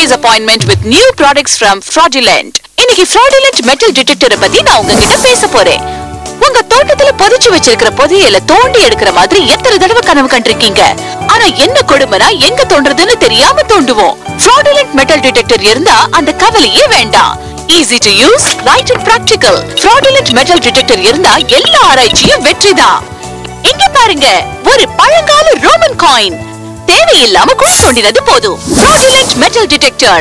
today's appointment with new products from Fraudulent. இன்னைக்கு fraudulent metal detector பத்தி நான் உங்ககிட்ட பேச போறேன். உங்க தோட்டத்துல பதிச்சு வச்சிருக்கிற புதையல தோண்டி எடுக்கிற மாதிரி எத்தனை தடவை கனவு கண்டிருக்கீங்க? ஆனா என்ன கொடுமைனா எங்க தோன்றதுன்னு தெரியாம தோண்டுவோம். fraudulent metal detector இருந்தா அந்த கவலையே வேண்டாம். Easy to use, light and practical. fraudulent metal detector இருந்தா எல்லா ஆராய்ச்சியும் வெற்றிதான். இங்க பாருங்க, ஒரு பழங்கால ரோமன் காயின். தேவையில்லாம குழி தோண்டினது போதும். fraudulent metal detector.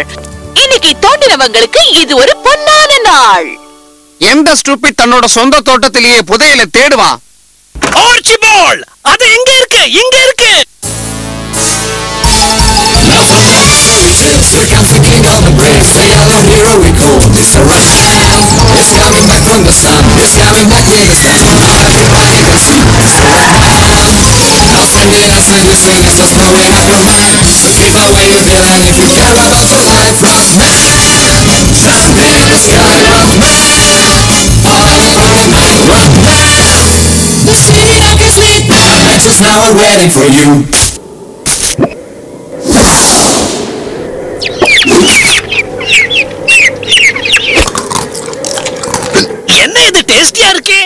இன்னைக்கு தோண்டினவங்களுக்கு இது ஒரு பொன்னான நாள். எந்த ஸ்டூபிட் தன்னோட சொந்த தோட்டத்திலேயே புதையலை தேடுவான்? ஆர்ச்சிபால்ட், அது எங்க இருக்கு? இங்க இருக்கு. Here comes the king of the brave, the yellow hero we call Mr. Ram. He's coming back from the sun, he's coming back with the sun. Everybody can see Mr. Ram. Now sing it as we sing, it's just blowing up your mind. So keep away your villain if you care about your life. Rock man, thunder in the sky, rock man. All around me, rock man. The city that can sleep, matches now are waiting for you. என்ன இது டேஸ்டியா இருக்கு?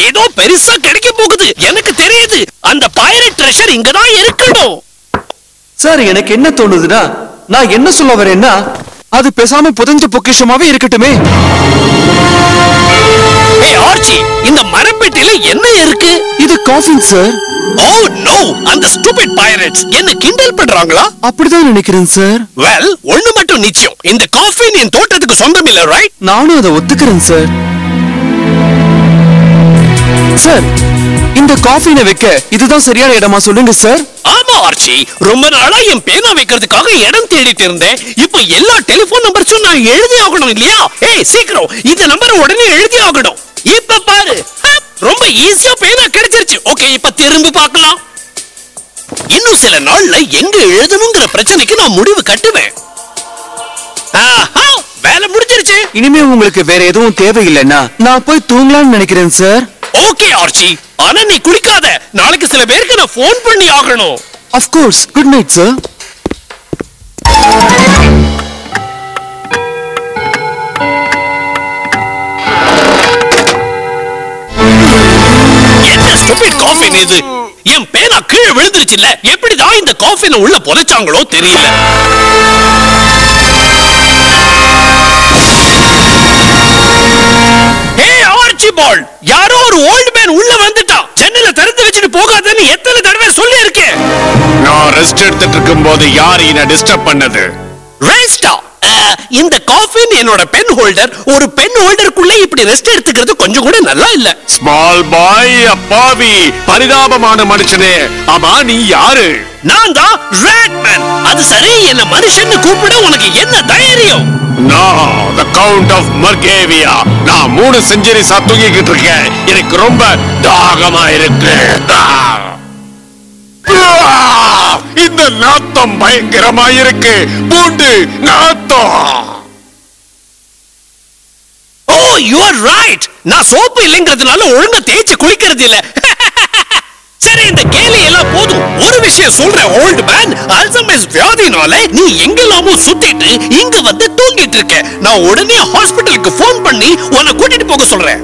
ஏதோ பெருசா கிடைக்க போகுது. எனக்கு தெரியுது, அந்த பைரேட் ட்ரெஷர் இங்கதான் இருக்கணும். சார், எனக்கு என்ன தோணுதுன்னா, நான் என்ன சொல்ல வரேன்னா, அது பேசாம புதஞ்ச பொக்கிஷமாவே இருக்கட்டுமே. ஏய் ஆர்ச்சி, இந்த மரப்பெட்டில என்ன இருக்கு? இது காஃபின் சார். ஓ நோ, அந்த ஸ்டூபிட் பைரேட்ஸ் என்ன கிண்டல் பண்றாங்களா? அப்படிதான் நினைக்கிறேன் சார். வெல், ஒண்ணு மட்டும் நிச்சயம், இந்த காஃபின் என் தோட்டத்துக்கு சொந்தம் இல்ல, ரைட்? நானும் அதை ஒத்துக்கிறேன் சார். சார், இந்த காஃபினை வைக்க இதுதான் சரியான இடமா சொல்லுங்க சார். ஆமா ஆர்ச்சி, ரொம்ப நாளா என் பேனா வைக்கிறதுக்காக இடம் தேடிட்டு இருந்தேன். இப்போ எல்லா டெலிபோன் நம்பர்ஸும் நான் எழுதி ஆகணும் இல்லையா? ஏய் சீக்கிரம் இந்த நம்பரை உடனே எழுதி ஆகணும். இப்ப பாரு, ரொம்ப ஈஸியா பேனா கிடைச்சிருச்சு. ஓகே, இப்ப திரும்பி பார்க்கலாம். இன்னும் சில நாள்ல எங்க எழுதணுங்கிற பிரச்சனைக்கு நான் முடிவு கட்டுவேன். வேலை முடிஞ்சிருச்சு. இனிமே உங்களுக்கு வேற எதுவும் தேவையில்லைன்னா நான் போய் தூங்கலாம்னு நினைக்கிறேன் சார். ஓகே ஆர்ச்சி, ஆனா நீ குளிக்காத. நாளைக்கு சில பேருக்கு நான் போன் பண்ணி ஆகணும். Of course. Good night sir. என்ன ஸ்டூபிட் காஃபின் இது? என் பேனா கீழே விழுந்துருச்சு இல்ல? எப்படிதான் இந்த காஃபினை உள்ள புதைச்சாங்களோ தெரியல. ஏய் ஆர்ச்சிபால்ட், யாரோ ஒரு ஓல்ட் மேன் உள்ள வந்துட்டான். ஜன்னலை திறந்து வச்சுட்டு போகாதன்னு எத்தனை தடவை சொல்லி இருக்கேன். நான் ரெஸ்ட் எடுத்துட்டு இருக்கும்போது யார் என்ன டிஸ்டர்ப் பண்ணது? ரெஸ்டா? இந்த காஃபின் என்னோட பென் ஹோல்டர். ஒரு பென் ஹோல்டருக்குள்ள இப்படி ரெஸ்ட் எடுத்துக்கிறது கொஞ்சம் கூட நல்லா இல்ல. ஸ்மால் பாய், அப்பாவி பரிதாபமான மனுஷனே. ஆமா, நீ யாரு? நான் தான் ராட்மேன். அது சரி, என்ன மனுஷன்னு கூப்பிட உனக்கு என்ன தைரியம்? நான் the Count of Margavia. நான் 3 செஞ்சுரிஸா தூங்கிக்கிட்டு இருக்கேன். எனக்கு ரொம்ப தாகமா இருக்கு. இந்த நாத்தம் பயங்கரமா இருக்கு. பூண்டு நாத்தம். ஓ, you are right. நான் சோப்பு இல்லைங்கிறதுனால ஒழுங்கா தேய்ச்சி குளிக்கிறது இல்ல. சரி, இந்த கேலி எல்லாம் போதும். ஒரு விஷயம் சொல்றேன் ஓல்ட் மேன், அல்சைமர்ஸ் வியாதினால நீ எங்கெல்லாமோ சுத்திட்டு இங்க வந்து தூங்கிட்டு இருக்க. நான் உடனே ஹாஸ்பிடலுக்கு போன் பண்ணி உன்னை கூட்டிட்டு போக சொல்றேன்.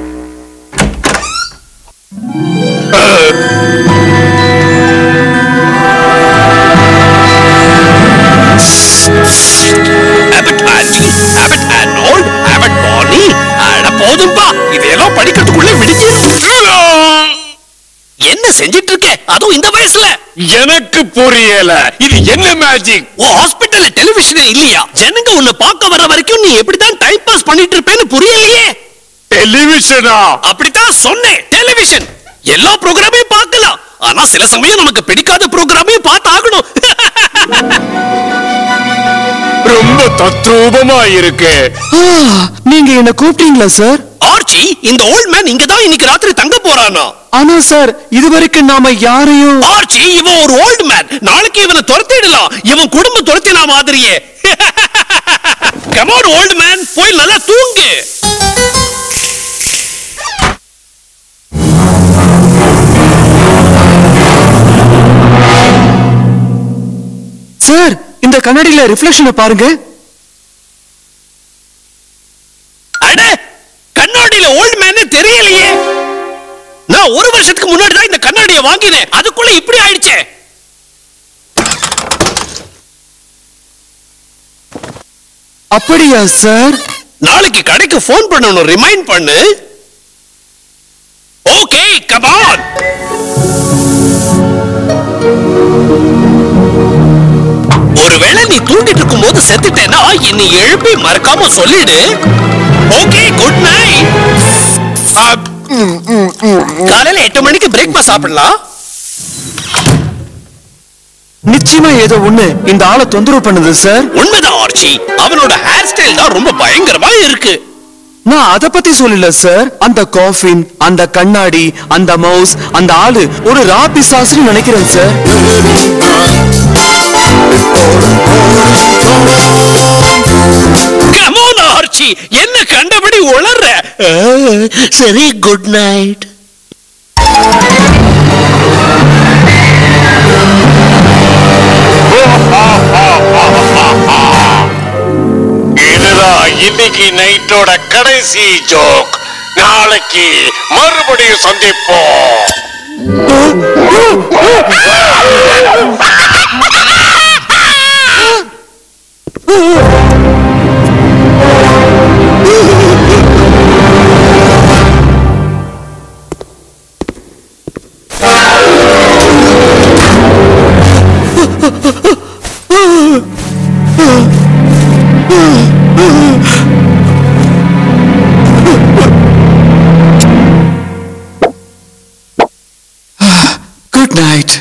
போதும்பா, இதையெல்லாம் படிக்கிறதுக்குள்ள விடுஞ்சிடும். என்ன செஞ்சிட்டு இருக்க, அதுவும் இந்த வயசுல? எனக்கு புரியல, இது என்ன மேஜிக்? ஓ, ஹாஸ்பிடல்ல டெலிவிஷனே இல்லையா? ஜனங்க உன்னை பார்க்க வர வரைக்கும் நீ எப்படிதான் டைம் பாஸ் பண்ணிட்டு இருப்பேன்னு புரியலையே. டெலிவிஷனா? அப்படித்தான் சொன்னேன், டெலிவிஷன். எல்லா ப்ரோகிராமையும் பார்க்கலாம், ஆனா சில சமயம் நமக்கு பிடிக்காத ப்ரோகிராமையும் பார்த்து ஆகணும். ரொம்ப தத்ரூபமா இருக்கு. நீங்க என்ன கூப்பிட்டீங்களா சார்? ஆர்ச்சி, இந்த ஓல்ட் மேன் இங்கதான் இன்னைக்கு ராத்திரி தங்க போறானா? ஆனா சார், இதுவரைக்கும் நாம யாரையும்... ஆர்ச்சி, இவன் ஒரு ஓல்ட் மேன். நாளைக்கு இவனை துரத்திடலாம். இவன் குடும்பம் துரத்தினா மாதிரியே. கம் ஆன் ஓல்ட் மேன், போய் நல்லா தூங்கு. சார், இந்த கண்ணாடியில ரிஃப்ளெக்ஷனை பாருங்க. அட, கண்ணாடியில ஓல்ட் மேனே தெரியலையே. நான் ஒரு வருஷத்துக்கு முன்னாடி தான் இந்த கண்ணாடியை வாங்கினேன். அதுக்குள்ள இப்படி ஆயிடுச்சே. அப்படியா சார்? நாளைக்கு கடைக்கு போன் பண்ணணும், ரிமைண்ட் பண்ணு. Okay, come on. ஒருவேளை நீ தூங்கிட்டு இருக்கும்போது செத்துட்டேன்னா என்னை எழுப்பி மறக்காம சொல்லிடு. Okay, good night. காலையில 8 மணிக்கு பிரேக்ஃபாஸ்ட் சாப்பிடலாம். நிச்சயமா ஏதோ ஒண்ணு இந்த ஆளை தொந்தரவு பண்ணுது சார். உண்மைதான் ஆர்ச்சி, அவனோட ஹேர் ஸ்டைல் தான் ரொம்ப பயங்கரமா இருக்கு. நான் அத பத்தி சொல்லல சார். அந்த காஃபின், அந்த கண்ணாடி, அந்த மவுஸ், அந்த ஆளு ஒரு ராபிசாஸ்னு நினைக்கிறேன் சார். கம் ஆன் ஆர்ச்சி, என்ன கண்டபடி உளற. சரி, குட் நைட். இதுதான் இன்னைக்கு நைட்டோட கடைசி ஜோக். நாளைக்கு மறுபடியும் சந்திப்போம். Good night.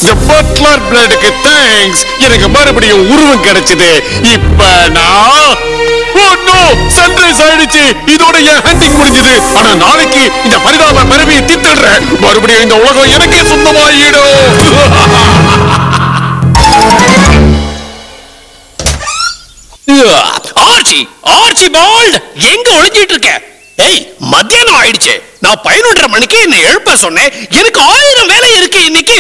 The butler bloodக்கு thanks. எனக்கு மறுபடியும் உருவம் கிடைச்சது. இப்ப நான் சன்ரைஸ் ஆயிடுச்சு. இதோட என் ஹண்டிங் முடிஞ்சது. ஆனா நாளைக்கு இந்த பரிதாப மரபியை திட்டுறேன். மறுபடியும் இந்த உலகம் எனக்கே சொந்தமாயிடும். ஆர்ச்சி, ஆர்ச்சிபால்ட், எங்க ஒளிஞ்சிட்டு இருக்க? ஏய், மத்தியானம் ஆயிடுச்சு. நான் 11:30 மணிக்கு என்ன எழுப்ப சொன்னேன். எனக்கு 1000 வேலை இருக்கு இன்னைக்கு.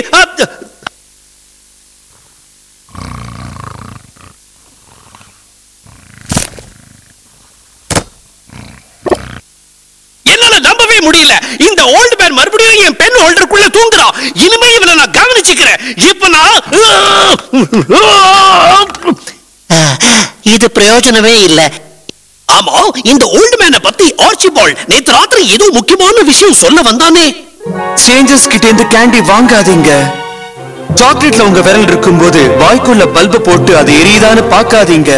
என்னால நம்பவே முடியல. இந்த ஓல்ட் மேன் மறுபடியும் என் பென் ஹோல்டருக்குள்ள தூங்குறான். இனிமே இவனை நான் கவனிச்சுக்கிறேன். இப்ப நான் இது பிரயோஜனமே இல்ல. ஆமா, இந்த ஓல்ட் மேனை பத்தி ஆர்ச்சிபால்ட் நேத்து ராத்திரி ஏதோ முக்கியமான விஷயம் சொல்ல வந்தானே. சேஞ்சஸ் கிட்ட இருந்து கேண்டி வாங்காதீங்க. சாக்லேட்ல உங்க விரல் இருக்கும்போது வாய்க்குள்ள பல்ப போட்டு அது எரியுதான்னு பாக்காதீங்க.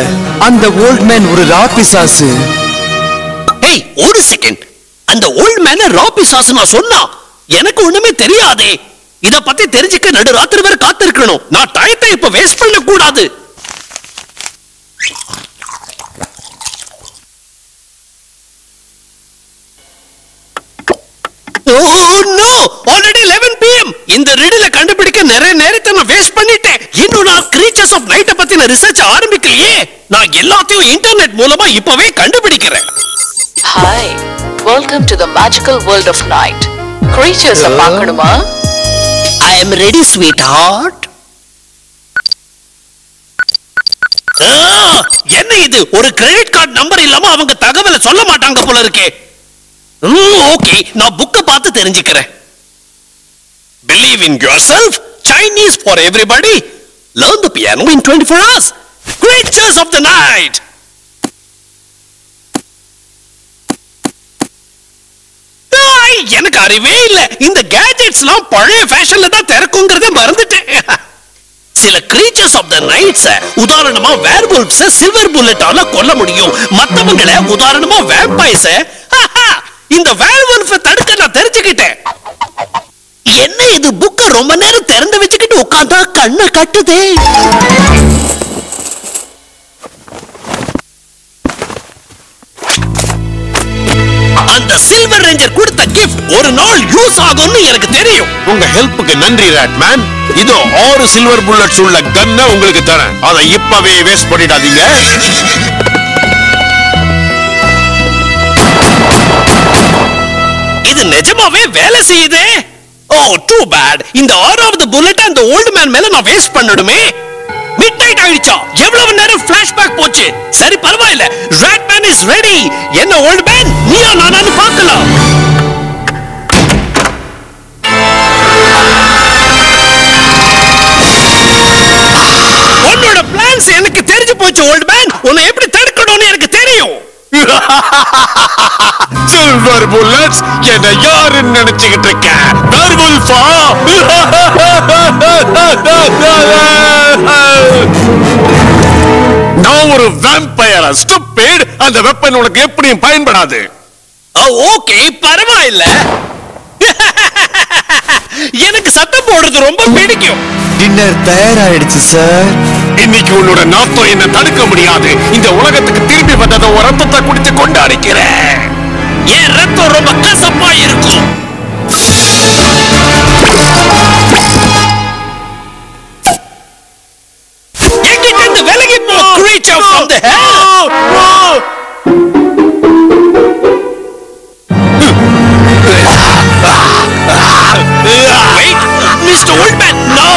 அந்த ஓல்ட் மேன் ஒரு ராபிசாசு. ஏய், ஒரு செகண்ட். அந்த ஓல்ட் மேன ராபிசாஸ் நான் சொன்னா எனக்கு ஒண்ணுமே தெரியாதே. இத பத்தி தெரிஞ்சுக்க நடு ராத்திரி வரை காத்திருக்கணும். நான் டயத்தை இப்ப வேஸ்ட் பண்ண கூடாது. Already 11 PM. இந்த ரிடில கண்டுபிடிக்க நிறைய நேரத்தை நான் வேஸ்ட் பண்ணிட்டேன். இன்னும் நான் கிரீச்சர்ஸ் ஆஃப் நைட் பத்தின ரிசர்ச் ஆரம்பிக்கலையே. நான் எல்லாத்தையும் இன்டர்நெட் மூலமா இப்பவே கண்டுபிடிக்கிறேன். Hi, welcome to the magical world of night. Creatures பார்க்கணுமா? I am ready, sweetheart. என்ன இது? ஒரு கிரெடிட் கார்டு நம்பர் இல்லாம அவங்க தகவலை சொல்ல மாட்டாங்க போல இருக்கே. ஓகே, நான் புக்க பார்த்து தெரிஞ்சுக்கிறேன். Believe in yourself. Chinese for everybody. Learn the piano in 24 hours. Creatures of the night. எனக்கு அறிவே இல்ல. இந்த கேஜெட்ஸ்லாம் பழைய ஃபேஷன்ல தான் திறக்குங்கிறத மறந்துட்டேன். சில கிரீச்சர்ஸ் ஆஃப் த நைட்ஸ், உதாரணமா வேர்வொல்ஃப்ஸ் சில்வர் புல்லட்டால கொல்ல முடியும். மத்தவங்கள உதாரணமா வேம்பைர்ஸ். இந்த வேர்வொல்ஃப் தடுக்க நான் தெரிஞ்சுக்கிட்டேன். என்ன இது? புக்க ரொம்ப நேரம் திறந்து வச்சுக்கிட்டு உட்கார்ந்தா கண்ணை கட்டுதே. அந்த சில்வர் ரேஞ்சர் கொடுத்த கிஃப்ட் ஒரு நாள் யூஸ் ஆகும்னு எனக்கு தெரியும். உங்க ஹெல்ப்புக்கு நன்றி ராட்மேன். இதோ 6 சில்வர் புல்லட்ஸ் உள்ள கன்னை உங்களுக்கு தரேன். அதை இப்பவே வேஸ்ட் பண்ணிடாதீங்க. இது நிஜமாவே வேலை செய்யுதே. ஓ டூ பேட். இந்த 6வது புல்லட் அந்த ஓல்ட் மேன் மேல நான் வேஸ்ட் பண்ணணுமே. மிட் நைட் ஆயிடுச்சா? எவ்வளவு நேரம் ஃபிளாஷ்பேக் போச்சு. சரி பரவாயில்ல. Rod man is ready. என்ன ஓல்ட் மேன், நீயா நானான்னு பார்க்கலாம். உன்னோட பிளான்ஸ் எனக்கு தெரிஞ்சு போச்சு ஓல்ட் மேன். உன்னை எப்படி தடுக்கணும்னு எனக்கு தெரியும். சில்வர் புல்லட்ஸ் என்ன யாருன்னு நினைச்சுக்கிட்டு இருக்க? வேர்வல்ஃபா? நான் ஒரு வேம்பயர் ஸ்டூபிட். அந்த வெப்பன் உனக்கு எப்படியும் பயன்படாது. ஓகே பரவாயில்ல. எனக்கு சத்தம் போடுறது ரொம்ப பிடிக்கும். டின்னர் தயாராயிடுச்சு சார். இன்னைக்கு உன்னோட நாத்தம் என்ன தடுக்க முடியாது. இந்த உலகத்துக்கு திரும்பி வந்தத ஒரு ரத்தத்தை குடிச்சு கொண்டாடிக்கிறேன். என் ரத்தம் ரொம்ப கசப்பா இருக்கும். என்கிட்ட இருந்து விலகி போ creature from the hell. Wait, Mr. Oldman, no.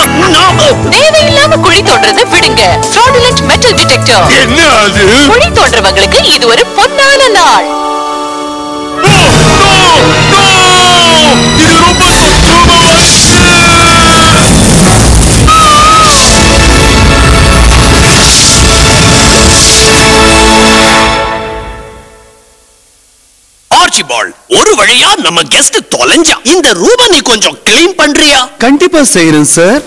தேவையில்லாம குழி தோன்றதை விடுங்க. fraudulent metal detector. என்ன அது? குழி தோன்றவங்களுக்கு இது ஒரு பொன்னான நாள். இது ரொம்ப ஆர்ச்சிபால்ட், ஒரு வழியா நம்ம கெஸ்ட் தொலைஞ்சா. இந்த ரூமை நீ கொஞ்சம் க்ளீன் பண்றியா? கண்டிப்பா செய்யறேன் சார்.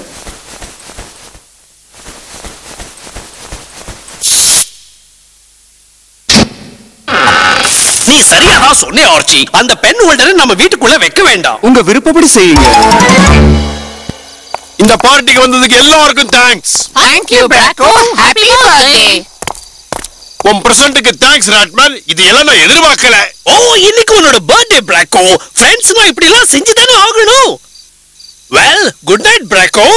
நீ சரியா தான் சொன்னே ஆர்ச்சி. அந்த பென் ஹோல்டரை நம்ம வீட்டுக்குள்ள வைக்க வேண்டாம். உங்க விருப்பப்படி செய்யுங்க. இந்த பார்ட்டிக்கு வந்ததுக்கு எல்லாருக்கும் thanks. Thank you, Bracco. Happy birthday. உன் பிரசன்ட்க்கு தேங்க்ஸ் ராட்மேன். இது எல்லாம் நான் எதிர்பார்க்கல. ஓ, இன்னைக்கு உன்னோட பர்த்டே பிராக்கோ. ஃப்ரெண்ட்ஸ்னா இப்படி எல்லாம் செஞ்சு தானே ஆகணும். Well, good night பிராக்கோ.